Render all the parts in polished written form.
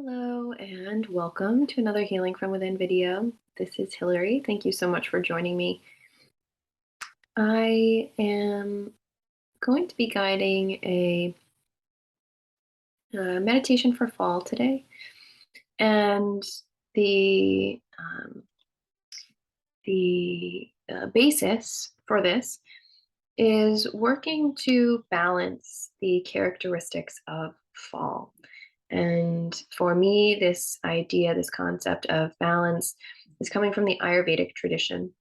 Hello and welcome to another Healing from Within video. This is Hillary. Thank you so much for joining me. I am going to be guiding a meditation for fall today, and the basis for this is working to balance the characteristics of fall. And for me, this idea, this concept of balance is coming from the Ayurvedic tradition,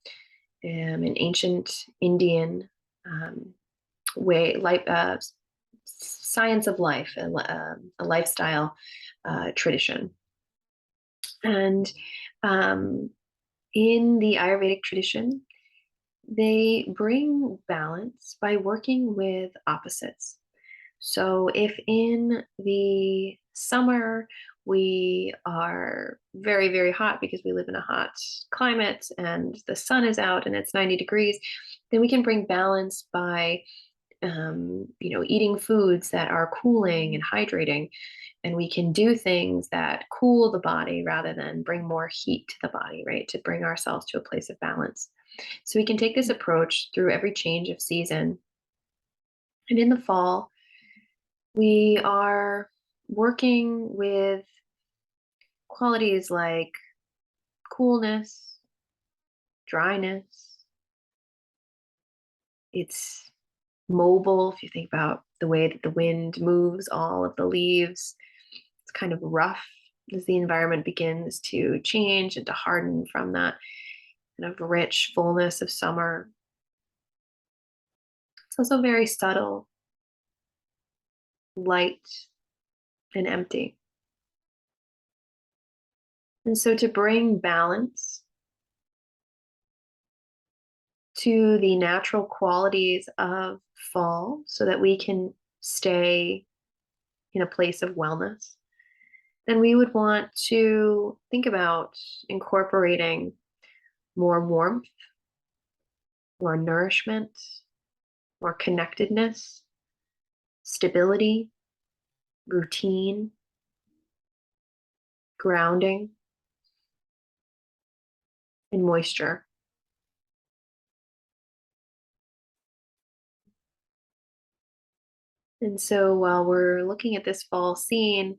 an ancient Indian um, way, science of life, a lifestyle tradition. And um, in the Ayurvedic tradition, they bring balance by working with opposites. So if in the summer we are very, very hot because we live in a hot climate and the sun is out and it's 90 degrees, then we can bring balance by eating foods that are cooling and hydrating. And we can do things that cool the body rather than bring more heat to the body, right? To bring ourselves to a place of balance. So we can take this approach through every change of season. And in the fall, we are working with qualities like coolness, dryness. It's mobile. If you think about the way that the wind moves all of the leaves, it's kind of rough as the environment begins to change and to harden from that kind of rich fullness of summer. It's also very subtle, light, and empty. And so to bring balance to the natural qualities of fall so that we can stay in a place of wellness, then we would want to think about incorporating more warmth, more nourishment, more connectedness, stability, routine, grounding, and moisture. And so while we're looking at this fall scene,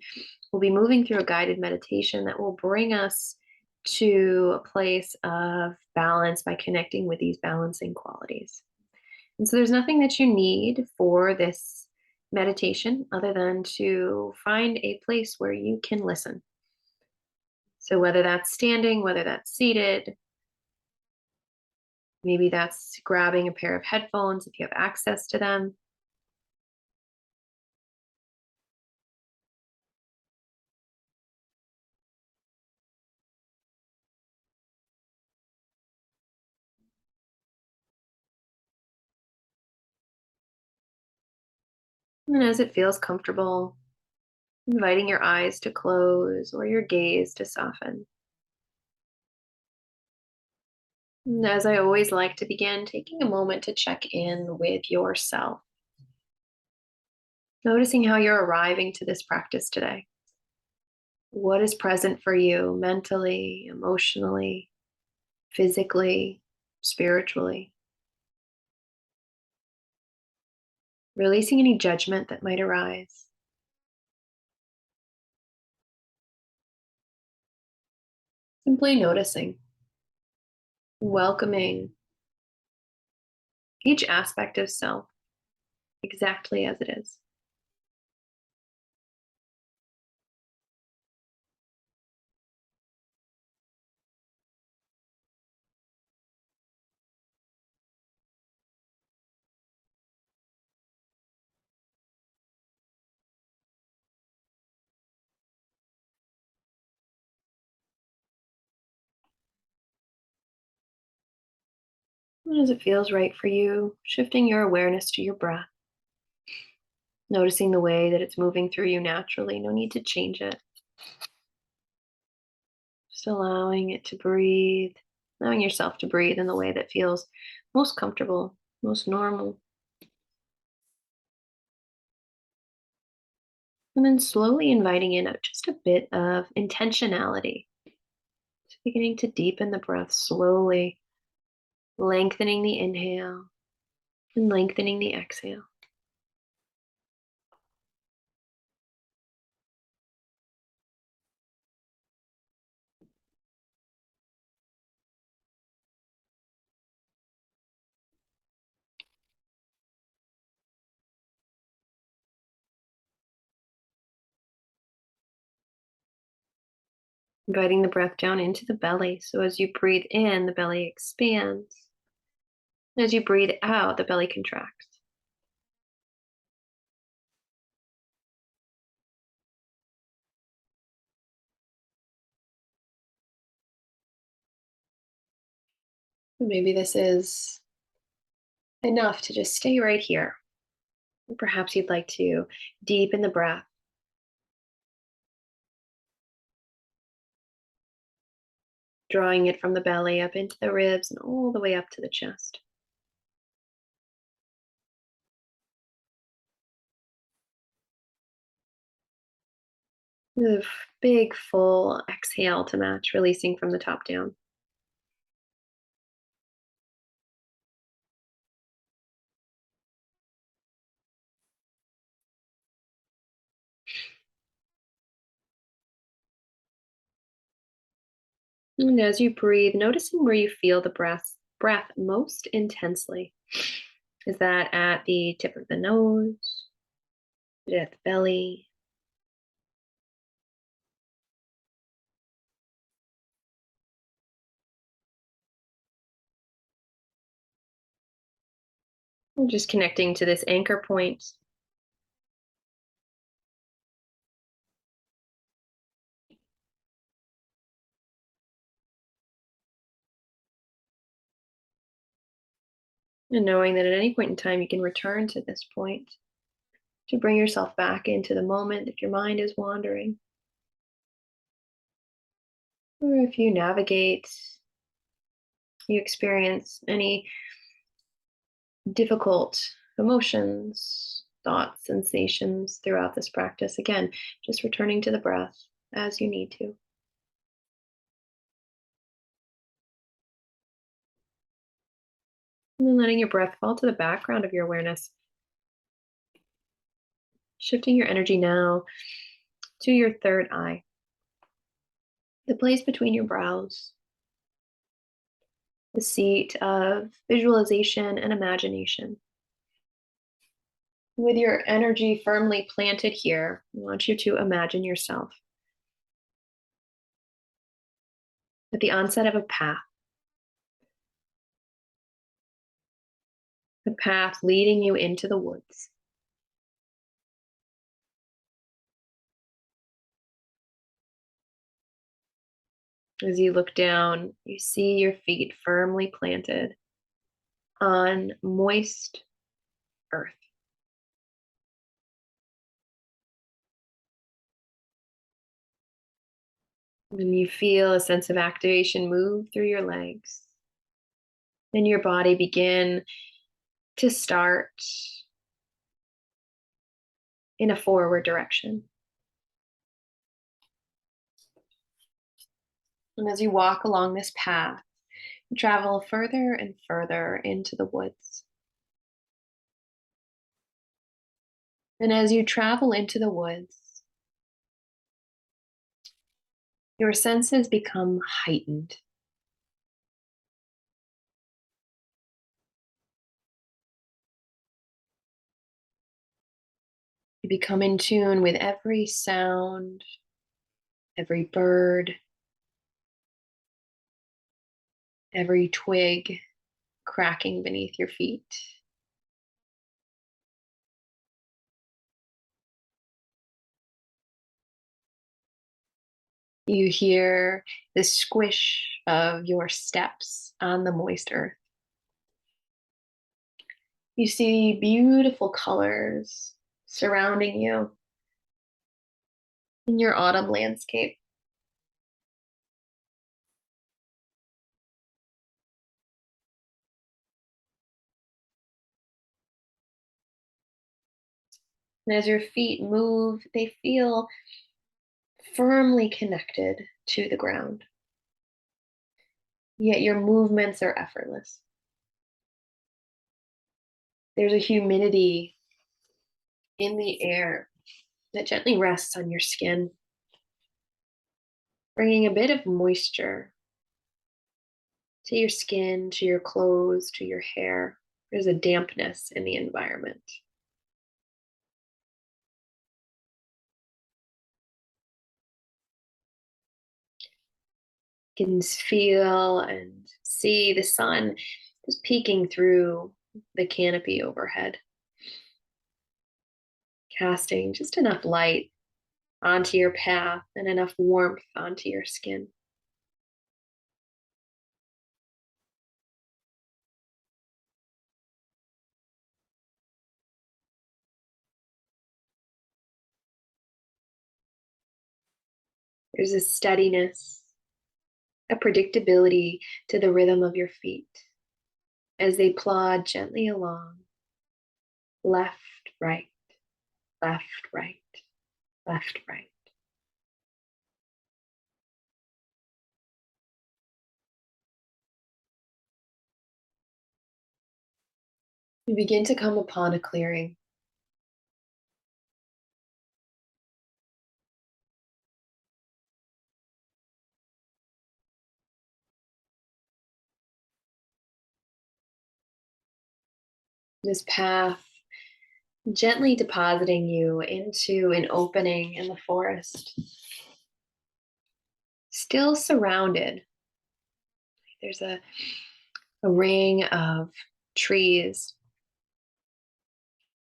we'll be moving through a guided meditation that will bring us to a place of balance by connecting with these balancing qualities. And so there's nothing that you need for this meditation other than to find a place where you can listen. So whether that's standing, whether that's seated, maybe that's grabbing a pair of headphones if you have access to them. And as it feels comfortable, inviting your eyes to close or your gaze to soften. And as I always like to begin, taking a moment to check in with yourself, noticing how you're arriving to this practice today. What is present for you mentally, emotionally, physically, spiritually? Releasing any judgment that might arise. Simply noticing, welcoming each aspect of self exactly as it is. And as it feels right for you, shifting your awareness to your breath, noticing the way that it's moving through you naturally. No need to change it. Just allowing it to breathe, allowing yourself to breathe in the way that feels most comfortable, most normal. And then slowly inviting in just a bit of intentionality. So beginning to deepen the breath slowly, lengthening the inhale and lengthening the exhale. Inviting the breath down into the belly. So as you breathe in, the belly expands. As you breathe out, the belly contracts. Maybe this is enough to just stay right here. Perhaps you'd like to deepen the breath, drawing it from the belly up into the ribs and all the way up to the chest. The big full exhale to match, releasing from the top down. And as you breathe, noticing where you feel the breath most intensely. Is that at the tip of the nose? Is it at the belly? We're just connecting to this anchor point. And knowing that at any point in time, you can return to this point to bring yourself back into the moment if your mind is wandering. Or if you navigate, you experience any difficult emotions, thoughts, sensations throughout this practice. Again, just returning to the breath as you need to. And then letting your breath fall to the background of your awareness. Shifting your energy now to your third eye, the place between your brows, the seat of visualization and imagination. With your energy firmly planted here, I want you to imagine yourself at the onset of a path leading you into the woods. As you look down, you see your feet firmly planted on moist earth. And you feel a sense of activation move through your legs. And your body begin to start in a forward direction. And as you walk along this path, you travel further and further into the woods. And as you travel into the woods, your senses become heightened. You become in tune with every sound, every bird, every twig cracking beneath your feet. You hear the squish of your steps on the moist earth. You see beautiful colors surrounding you in your autumn landscape. And as your feet move, they feel firmly connected to the ground, yet your movements are effortless. There's a humidity in the air that gently rests on your skin, bringing a bit of moisture to your skin, to your clothes, to your hair. There's a dampness in the environment. You can feel and see the sun just peeking through the canopy overhead, casting just enough light onto your path and enough warmth onto your skin. There's a steadiness, a predictability to the rhythm of your feet as they plod gently along, left, right, left, right, left, right. You begin to come upon a clearing. This path gently depositing you into an opening in the forest, still surrounded. There's a ring of trees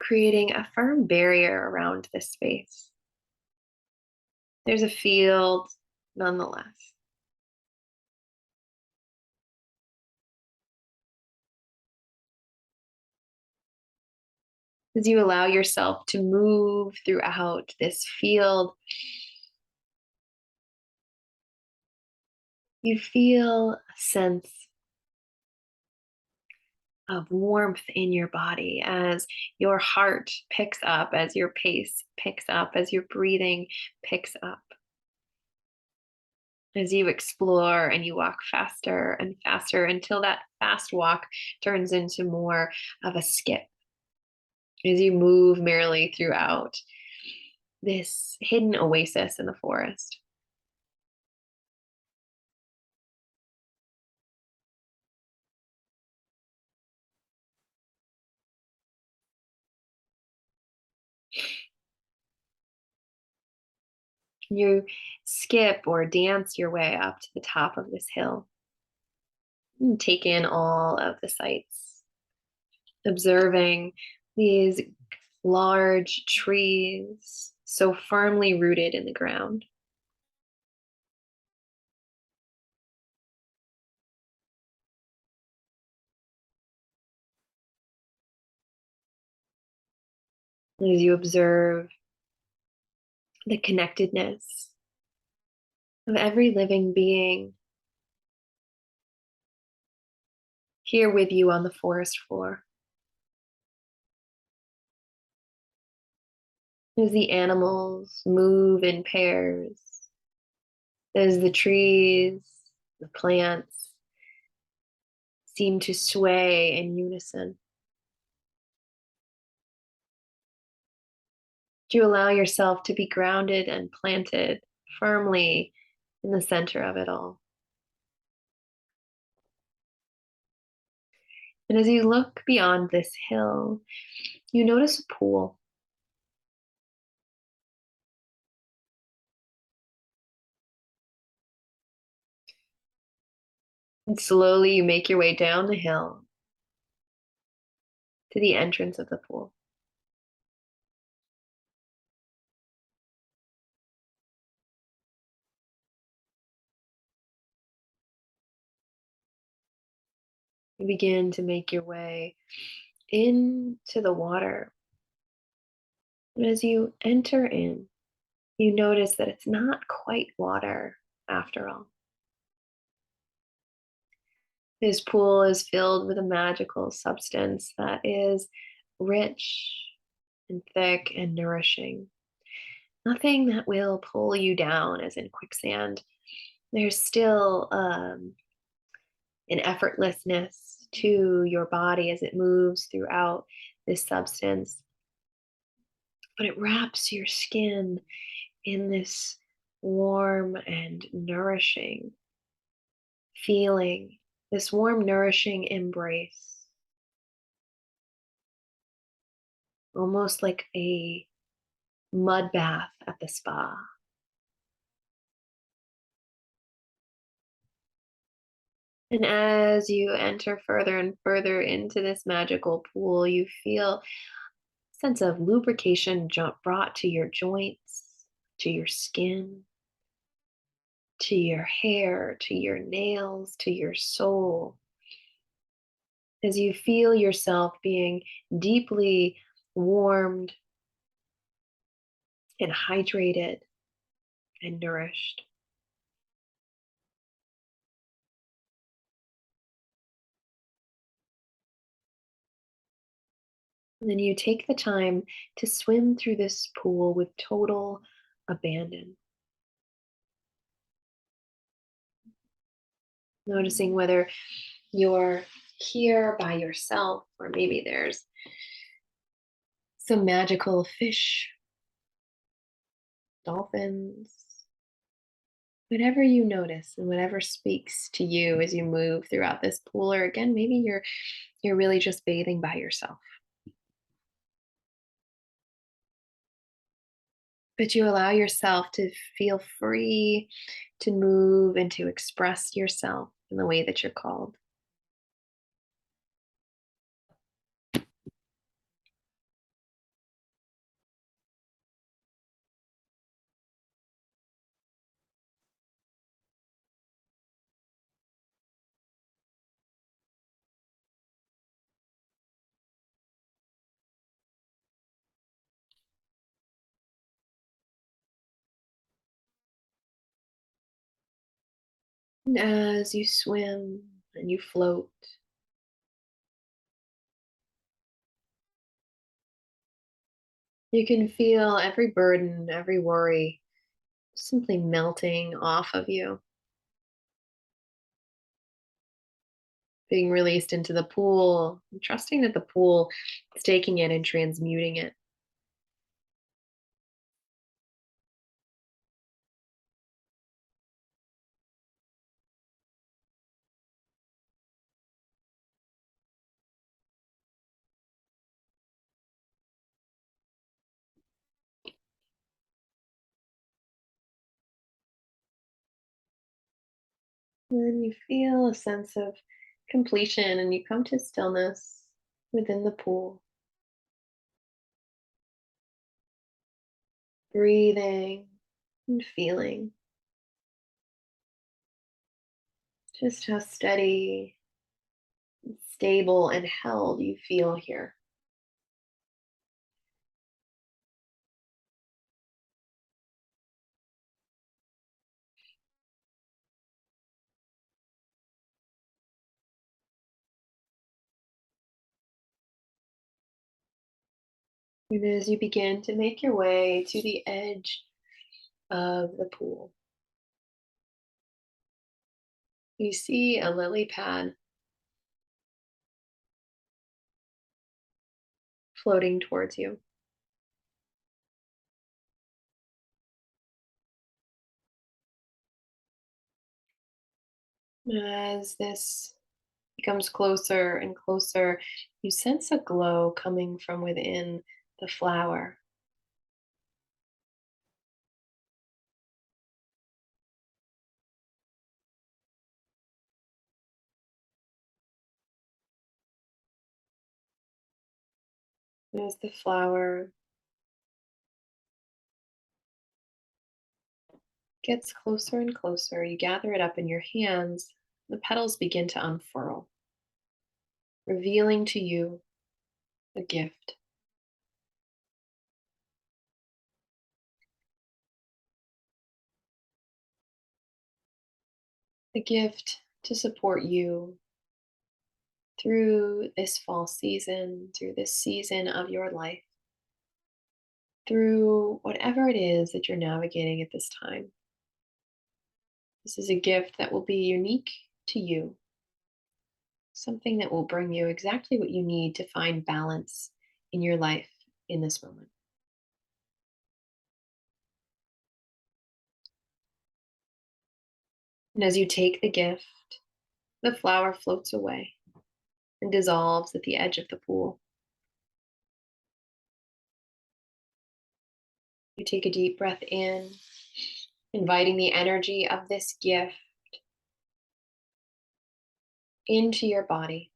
creating a firm barrier around this space. There's a field nonetheless. As you allow yourself to move throughout this field, you feel a sense of warmth in your body as your heart picks up, as your pace picks up, as your breathing picks up. As you explore and you walk faster and faster until that fast walk turns into more of a skip. As you move merrily throughout this hidden oasis in the forest. You skip or dance your way up to the top of this hill. And take in all of the sights, observing these large trees so firmly rooted in the ground. As you observe the connectedness of every living being here with you on the forest floor. As the animals move in pairs, as the trees, the plants seem to sway in unison. Do you allow yourself to be grounded and planted firmly in the center of it all? And as you look beyond this hill, you notice a pool. And slowly you make your way down the hill to the entrance of the pool. You begin to make your way into the water. And as you enter in, you notice that it's not quite water after all. This pool is filled with a magical substance that is rich and thick and nourishing. Nothing that will pull you down, as in quicksand. There's still an effortlessness to your body as it moves throughout this substance, but it wraps your skin in this warm and nourishing feeling, this warm, nourishing embrace, almost like a mud bath at the spa. And as you enter further and further into this magical pool, you feel a sense of lubrication brought to your joints, to your skin, to your hair, to your nails, to your soul, as you feel yourself being deeply warmed and hydrated and nourished. And then you take the time to swim through this pool with total abandon, noticing whether you're here by yourself or maybe there's some magical fish, dolphins, whatever you notice and whatever speaks to you as you move throughout this pool, or again maybe you're really just bathing by yourself, but you allow yourself to feel free to move and to express yourself in the way that you're called. And as you swim and you float, you can feel every burden, every worry simply melting off of you, being released into the pool, and trusting that the pool is taking it and transmuting it. And then you feel a sense of completion and you come to stillness within the pool, breathing and feeling just how steady, stable, and held you feel here. And as you begin to make your way to the edge of the pool, you see a lily pad floating towards you. As this becomes closer and closer, you sense a glow coming from within the flower. As the flower gets closer and closer, you gather it up in your hands. The petals begin to unfurl, revealing to you a gift. A gift to support you through this fall season, through this season of your life. through whatever it is that you're navigating at this time. This is a gift that will be unique to you, something that will bring you exactly what you need to find balance in your life in this moment. And as you take the gift, the flower floats away and dissolves at the edge of the pool. You take a deep breath in, inviting the energy of this gift into your body.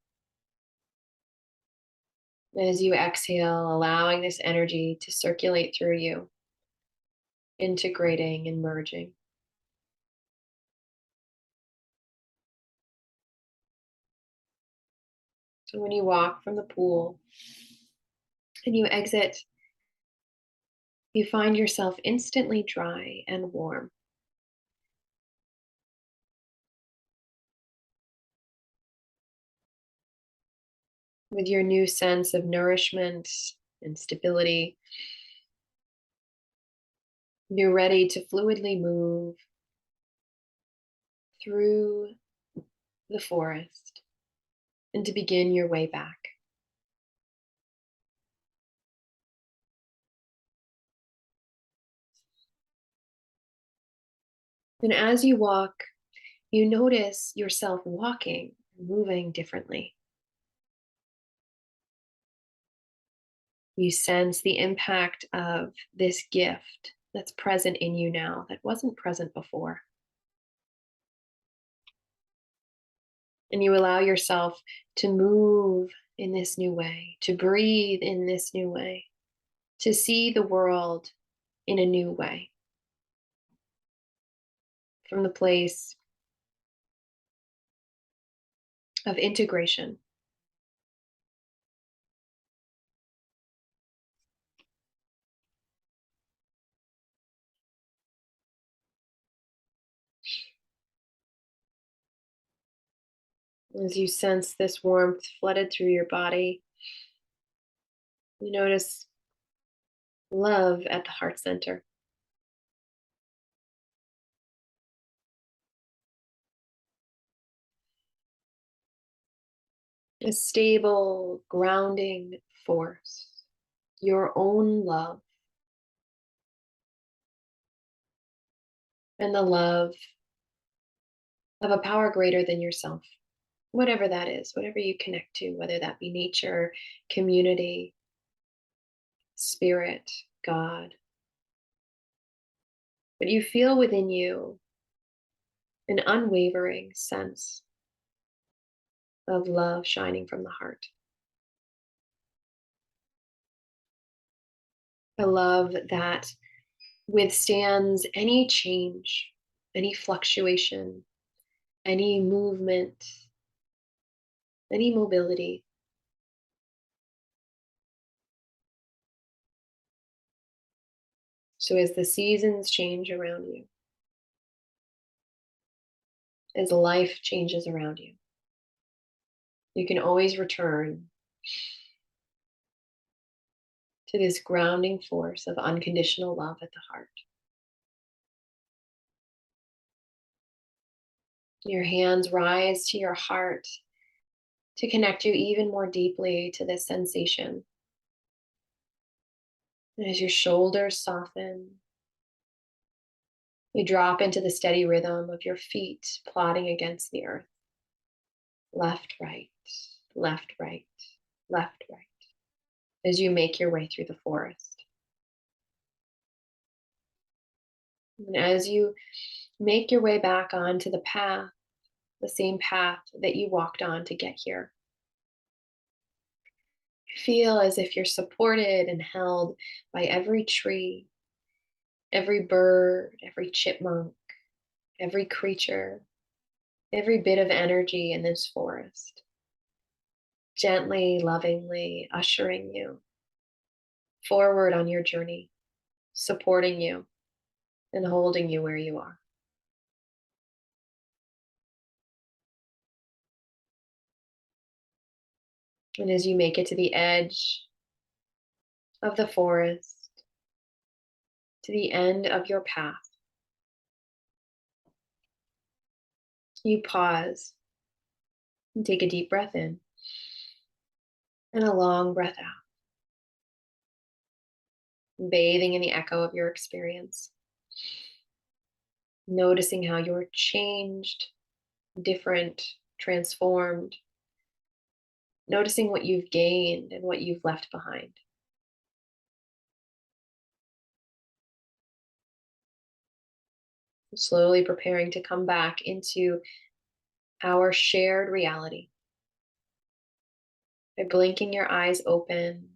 And as you exhale, allowing this energy to circulate through you, integrating and merging. So when you walk from the pool and you exit, you find yourself instantly dry and warm. With your new sense of nourishment and stability, you're ready to fluidly move through the forest and to begin your way back. And as you walk, you notice yourself walking, moving differently. You sense the impact of this gift that's present in you now that wasn't present before. And you allow yourself to move in this new way, to breathe in this new way, to see the world in a new way from the place of integration. As you sense this warmth flooded through your body, you notice love at the heart center. A stable, grounding force, your own love, and the love of a power greater than yourself, whatever that is, whatever you connect to, whether that be nature, community, spirit, God. But you feel within you an unwavering sense of love shining from the heart. A love that withstands any change, any fluctuation, any movement, any mobility. So as the seasons change around you, as life changes around you, you can always return to this grounding force of unconditional love at the heart. Your hands rise to your heart to connect you even more deeply to this sensation. And as your shoulders soften, you drop into the steady rhythm of your feet plodding against the earth. Left, right, left, right, left, right, as you make your way through the forest. And as you make your way back onto the path, the same path that you walked on to get here, feel as if you're supported and held by every tree, every bird, every chipmunk, every creature, every bit of energy in this forest, gently, lovingly ushering you forward on your journey, supporting you and holding you where you are. And as you make it to the edge of the forest, to the end of your path, you pause and take a deep breath in and a long breath out, bathing in the echo of your experience, noticing how you're changed, different, transformed, noticing what you've gained and what you've left behind. Slowly preparing to come back into our shared reality by blinking your eyes open,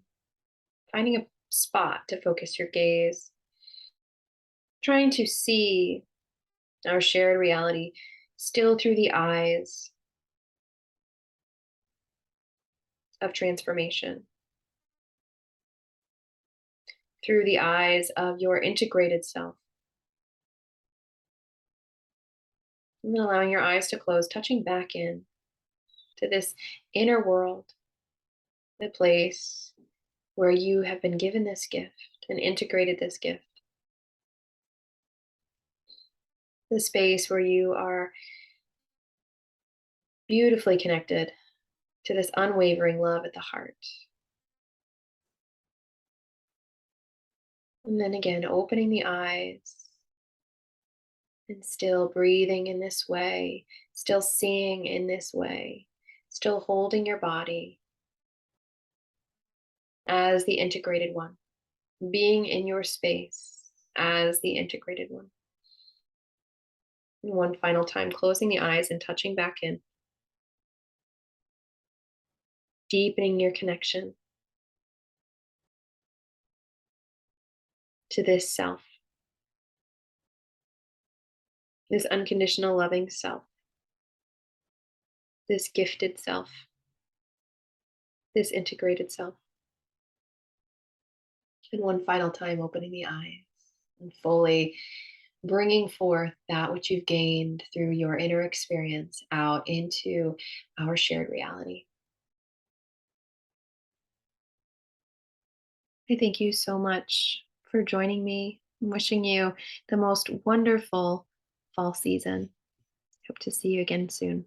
finding a spot to focus your gaze, trying to see our shared reality still through the eyes of transformation, through the eyes of your integrated self. And then allowing your eyes to close, touching back in to this inner world, the place where you have been given this gift and integrated this gift, the space where you are beautifully connected to this unwavering love at the heart. And then again, opening the eyes and still breathing in this way, still seeing in this way, still holding your body as the integrated one, being in your space as the integrated one. And one final time, closing the eyes and touching back in, deepening your connection to this self, this unconditional loving self, this gifted self, this integrated self. And one final time, opening the eyes and fully bringing forth that which you've gained through your inner experience out into our shared reality. I thank you so much for joining me. I'm wishing you the most wonderful fall season. Hope to see you again soon.